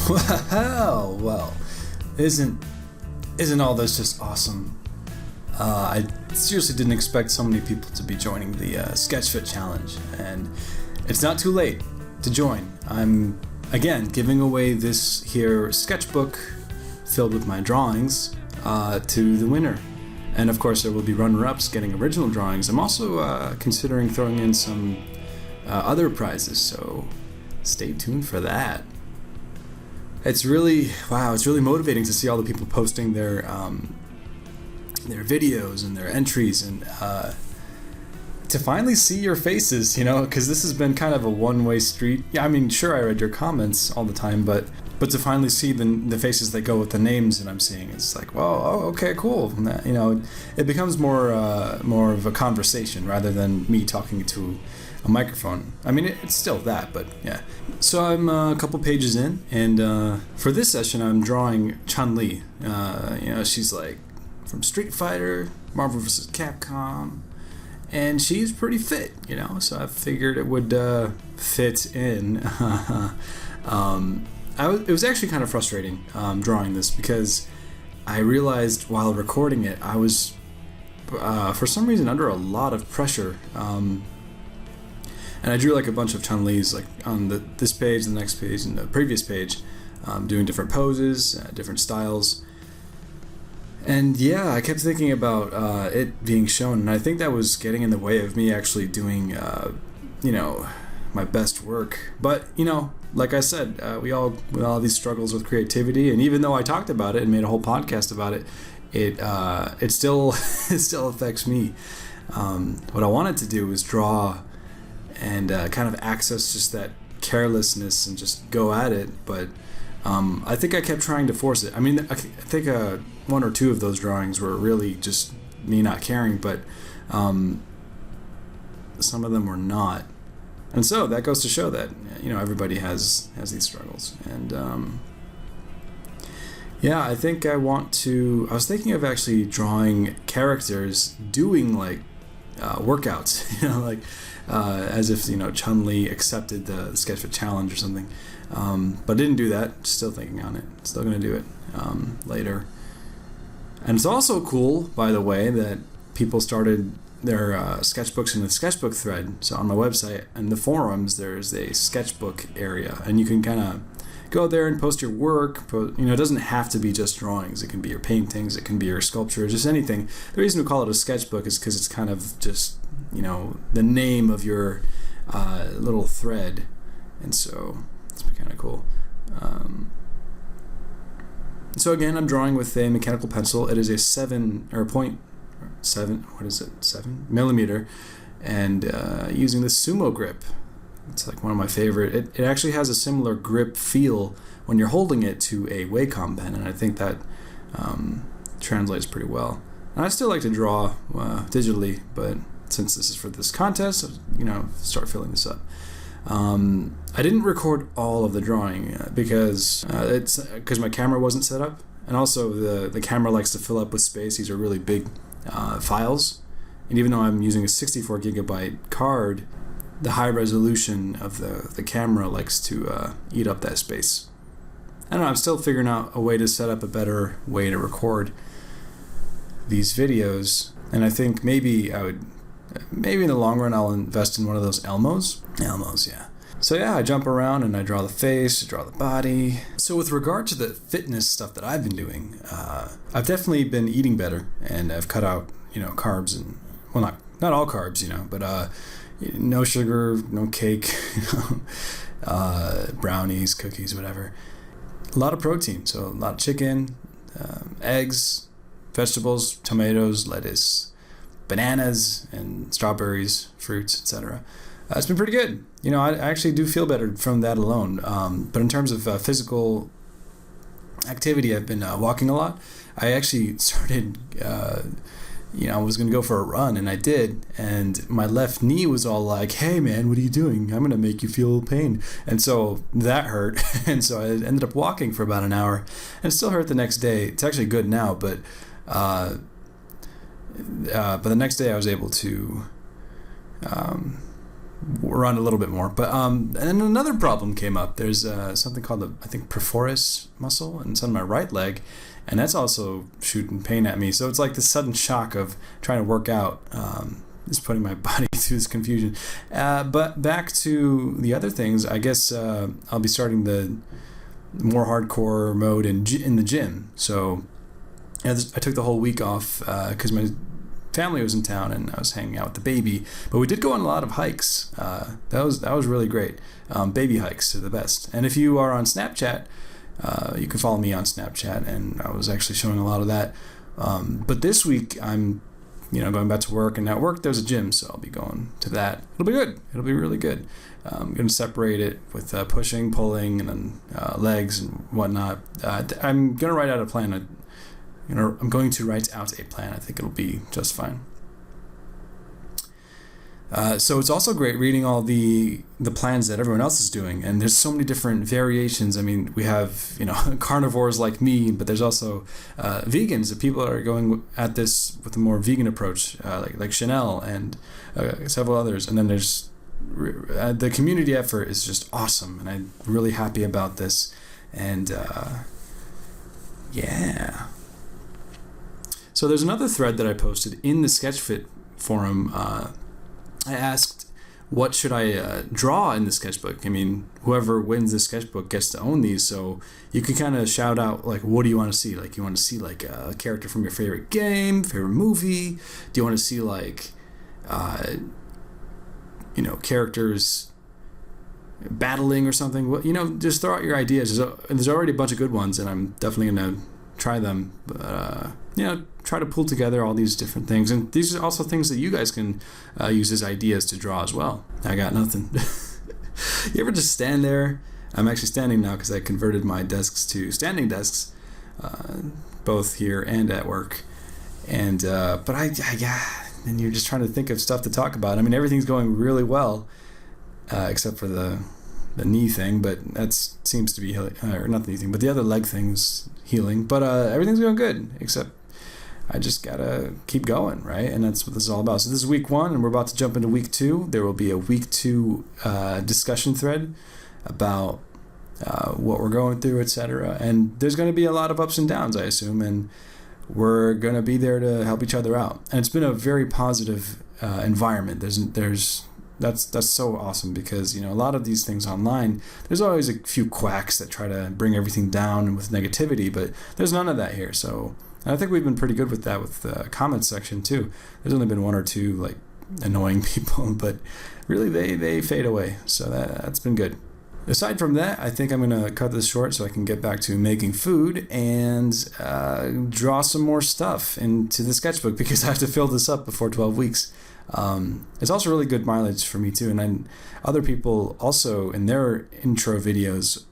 Well, isn't all this just awesome? I seriously didn't expect so many people to be joining the Sketchfit challenge, and it's not too late to join. I'm, again, giving away this here sketchbook filled with my drawings to the winner. And of course there will be runner-ups getting original drawings. I'm also considering throwing in some other prizes, so stay tuned for that. It's really motivating to see all the people posting their videos and their entries, and to finally see your faces, because this has been kind of a one-way street. Yeah, I mean, sure, I read your comments all the time, but to finally see the faces that go with the names that I'm seeing, it's like, well, okay, cool. It becomes more of a conversation rather than me talking to a microphone. I mean, it's still that, but yeah. So I'm a couple pages in, and for this session, I'm drawing Chun. She's like from Street Fighter, Marvel vs. Capcom, and she's pretty fit, so I figured it would fit in. It was actually kind of frustrating drawing this, because I realized while recording it, I was for some reason under a lot of pressure, and I drew like a bunch of Chun-Li's like on this page, the next page, and the previous page, doing different poses, different styles. And yeah, I kept thinking about it being shown, and I think that was getting in the way of me actually doing, my best work. But, like I said, we all have these struggles with creativity, and even though I talked about it and made a whole podcast about it, it still it still affects me. What I wanted to do was draw and kind of access just that carelessness and just go at it, but I think I kept trying to force it. I mean, I think one or two of those drawings were really just me not caring, but some of them were not. And so that goes to show that, everybody has these struggles. And I think I was thinking of actually drawing characters doing like workouts, as if, Chun-Li accepted the Sketchfit challenge or something. But didn't do that. Still thinking on it. Still going to do it later. And it's also cool, by the way, that people started their sketchbooks in the sketchbook thread. So on my website and the forums, there's a sketchbook area, and you can kind of go there and post your work. It doesn't have to be just drawings. It can be your paintings. It can be your sculptures. Just anything. The reason we call it a sketchbook is because it's kind of just the name of your little thread, and so it's kind of cool. So again, I'm drawing with a mechanical pencil. It is a 7 millimeter, and using the Sumo grip. It's like one of my favorite. It actually has a similar grip feel when you're holding it to a Wacom pen, and I think that translates pretty well. And I still like to draw digitally, but since this is for this contest, start filling this up. I didn't record all of the drawing because my camera wasn't set up, and also the camera likes to fill up with space. These are really big files, and even though I'm using a 64 gigabyte card, the high resolution of the camera likes to eat up that space. I don't know, I'm still figuring out a way to set up a better way to record these videos, and I think maybe in the long run I'll invest in one of those Elmos, yeah. So yeah, I jump around and I draw the face, I draw the body. So with regard to the fitness stuff that I've been doing, I've definitely been eating better, and I've cut out, carbs, and, well, not all carbs, but no sugar, no cake, brownies, cookies, whatever. A lot of protein, so a lot of chicken, eggs, vegetables, tomatoes, lettuce, bananas, and strawberries, fruits, etc. It's been pretty good. I actually do feel better from that alone. But in terms of physical activity, I've been walking a lot. I actually started, I was going to go for a run, and I did. And my left knee was all like, hey, man, what are you doing? I'm going to make you feel pain. And so that hurt. And so I ended up walking for about an hour. And it still hurt the next day. It's actually good now, but the next day I was able to run a little bit more. But and then another problem came up. There's something called the, I think, piriformis muscle, and it's on my right leg, and that's also shooting pain at me. So it's like this sudden shock of trying to work out is putting my body through this confusion. But back to the other things, I guess I'll be starting the more hardcore mode in the gym. So I took the whole week off because my family was in town and I was hanging out with the baby. But we did go on a lot of hikes. That was really great. Baby hikes are the best. And if you are on Snapchat, you can follow me on Snapchat, and I was actually showing a lot of that. But this week I'm going back to work, and at work there's a gym, so I'll be going to that. It'll be good. It'll be really good. I'm going to separate it with pushing, pulling, and then legs and whatnot. I'm going to write out a plan. I'm going to write out a plan. I think it'll be just fine. So it's also great reading all the plans that everyone else is doing, and there's so many different variations. I mean, we have carnivores like me, but there's also vegans. The people are going at this with a more vegan approach, like Chanel and several others. And then there's the community effort is just awesome, and I'm really happy about this. And yeah. So there's another thread that I posted in the Sketchfit forum. I asked, what should I draw in the sketchbook? I mean, whoever wins the sketchbook gets to own these, so you can kind of shout out, like, what do you want to see? Like, you want to see, like, a character from your favorite game, favorite movie? Do you want to see, like, characters battling or something? Well, just throw out your ideas. There's already a bunch of good ones, and I'm definitely going to try them. But, try to pull together all these different things. And these are also things that you guys can use as ideas to draw as well. I got nothing. You ever just stand there? I'm actually standing now because I converted my desks to standing desks, both here and at work. And but and you're just trying to think of stuff to talk about. I mean, everything's going really well, except for the knee thing, but that seems to be healing, or not the knee thing, but the other leg thing's healing. But everything's going good, except I just gotta keep going, right? And that's what this is all about. So this is week 1, and we're about to jump into week 2. There will be a week 2 discussion thread about what we're going through, etc. And there's going to be a lot of ups and downs, I assume, and we're going to be there to help each other out. And it's been a very positive environment. That's so awesome, because a lot of these things online, there's always a few quacks that try to bring everything down with negativity, but there's none of that here. So I think we've been pretty good with that with the comments section too. There's only been 1 or 2 like annoying people, but really they fade away. So that's been good. Aside from that, I think I'm going to cut this short so I can get back to making food and draw some more stuff into the sketchbook, because I have to fill this up before 12 weeks. It's also really good mileage for me too, and other people also in their intro videos,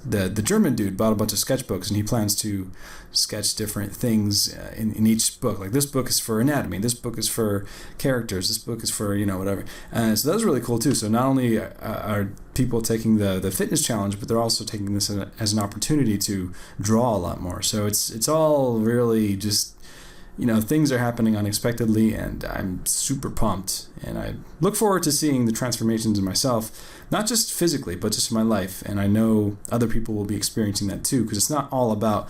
the German dude bought a bunch of sketchbooks, and he plans to sketch different things in each book. Like, this book is for anatomy, this book is for characters, this book is for whatever. So that was really cool too. So not only are people taking the fitness challenge, but they're also taking this as an opportunity to draw a lot more. So it's all really just things are happening unexpectedly, and I'm super pumped, and I look forward to seeing the transformations in myself, not just physically, but just in my life. And I know other people will be experiencing that too, because it's not all about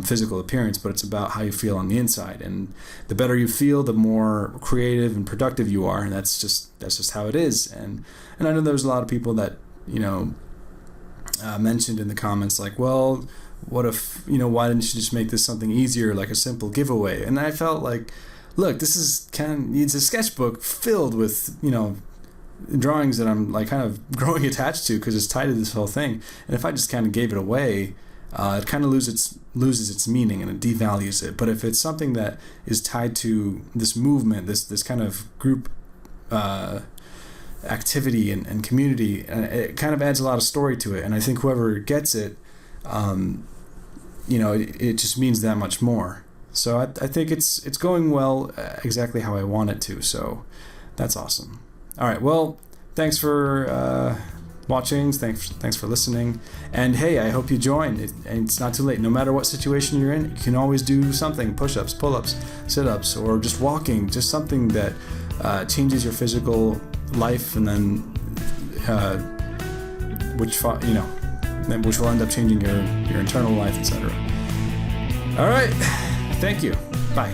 physical appearance, but it's about how you feel on the inside. And the better you feel, the more creative and productive you are, and that's just how it is. And I know there's a lot of people that mentioned in the comments, like, well, what if, why didn't you just make this something easier, like a simple giveaway? And I felt like, look, this is it's a sketchbook filled with, drawings that I'm like kind of growing attached to, because it's tied to this whole thing. And if I just kind of gave it away, it kind of loses its meaning, and it devalues it. But if it's something that is tied to this movement, this kind of group activity and community, it kind of adds a lot of story to it. And I think whoever gets it, it just means that much more. So I think it's going well, exactly how I want it to. So that's awesome. All right. Well, thanks for watching. Thanks for listening. And hey, I hope you join. It's not too late. No matter what situation you're in, you can always do something: push-ups, pull-ups, sit-ups, or just walking. Just something that changes your physical life, and then which will end up changing your internal life, etc. All right, thank you. Bye.